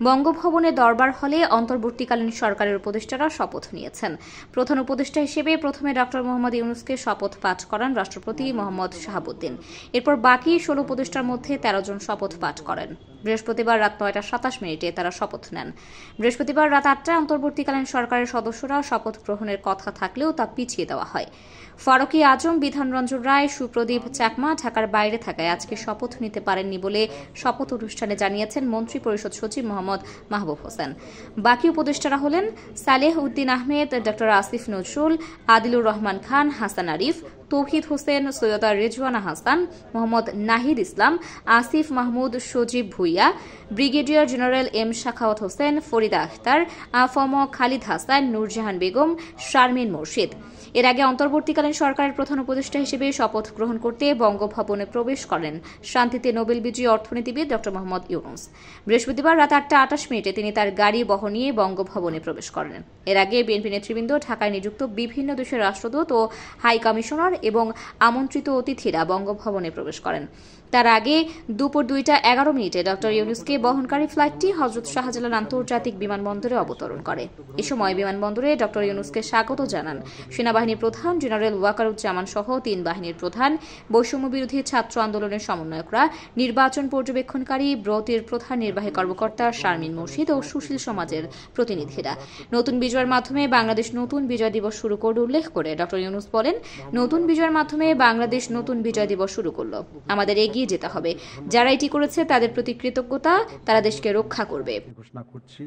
বঙ্গভবনে দরবার হলে অন্তর্বর্তীকালীন সরকারের উপদেষ্টারা শপথ নিয়েছেন। প্রধান উপদেষ্টা হিসেবে প্রথমে ডক্টর মোহাম্মদ ইউনূসকে শপথ পাঠ করান রাষ্ট্রপতি মোহাম্মদ শাহাবুদ্দিন। এরপর বাকি 16 উপদেষ্টার মধ্যে 13 জন শপথ পাঠ করেন। বৃহস্পতিবার রাত 9:27 তারা শপথ নেন। বৃহস্পতিবার রাত 8টায় অন্তর্বর্তীকালীন সরকারের সদস্যরা শপথ গ্রহণের কথা থাকলেও তা পিছিয়ে দেওয়া হয়। ফারুকী আজম, বিধানরঞ্জন রায়, সুপ্রদীপ চাকমা ঢাকার বাইরে থাকায় আজকে শপথ নিতে পারেননি বলে শপথ অনুষ্ঠানে জানিয়েছেন মন্ত্রী পরিষদ সচিব মোহাম্মদ মাহবুব হোসেন। বাকি উপদেষ্টারা হলেন Saleh Uddin Ahmed, doctor Asif Nazrul, Adilur Rahman Khan, Hasan Arif, Touhid Hossain, Syeda Rizwana Hasan, Mohammad Nahid Islam, Asif Mahmud, Sajib Bhuiyan, brigadier general M Sakhawat Hossain, Farida Akhter, AFM Khalid Hasan, Nurjahan Begum, Sharmin Murshid. এর আগে অন্তর্বর্তীকালীন সরকারের প্রধান উপদেষ্টা হিসেবে শপথ গ্রহণ করতে বঙ্গভবনে প্রবেশ করেন শান্তিতে নোবেল বিজয়ী অর্থনীতিবিদ ডক্টর মোহাম্মদ ইউনূস। বৃহস্পতিবার রাত 8:28 তিনি তার গাড়ি বহ নিয়ে বঙ্গভবনে প্রবেশ করেন। এর আগে বিএনপি নেতৃবৃন্দ, ঢাকায় নিযুক্ত বিভিন্ন দেশের রাষ্ট্রদূত ও হাই কমিশনার এবং আমন্ত্রিত অতিথিরা বঙ্গভবনে প্রবেশ করেন। তার আগে দুপুর 2:11 ডক্টর ইউনূসকে বহনকারী ফ্লাইটটি হযরত শাহজালাল আন্তর্জাতিক বিমানবন্দরে অবতরণ করে। এ সময় বিমানবন্দরে ডক্টর ইউনূসকে স্বাগত জানান সেনাবাহিনী প্রধান জেনারেল ওয়াকারুজ্জামান সহ 3 বাহিনীর প্রধান, বৈষম্য বিরোধী ছাত্র আন্দোলনের সমন্বয়করা, নির্বাচন পর্যবেক্ষণকারী ব্রতের প্রধান নির্বাহী কর্মকর্তা শারমিন মুর্শিদ ও সুশীল সমাজের প্রতিনিধিরা। নতুন বিজয়ের মাধ্যমে বাংলাদেশ নতুন বিজয় দিবস শুরু করবে উল্লেখ করে ডক্টর ইউনূস বলেন, নতুন বিজয়ের মাধ্যমে বাংলাদেশ নতুন বিজয় দিবস শুরু করল। আমাদের এগিয়ে যেতে হবে। যারা এটি করেছে তাদের প্রতি কৃতজ্ঞতা, তারা দেশকে রক্ষা করবে ঘোষণা করছি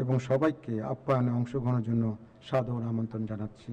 এবং সবাইকে আপ্যায়নে অংশগ্রহণের জন্য সাদর আমন্ত্রণ জানাচ্ছি।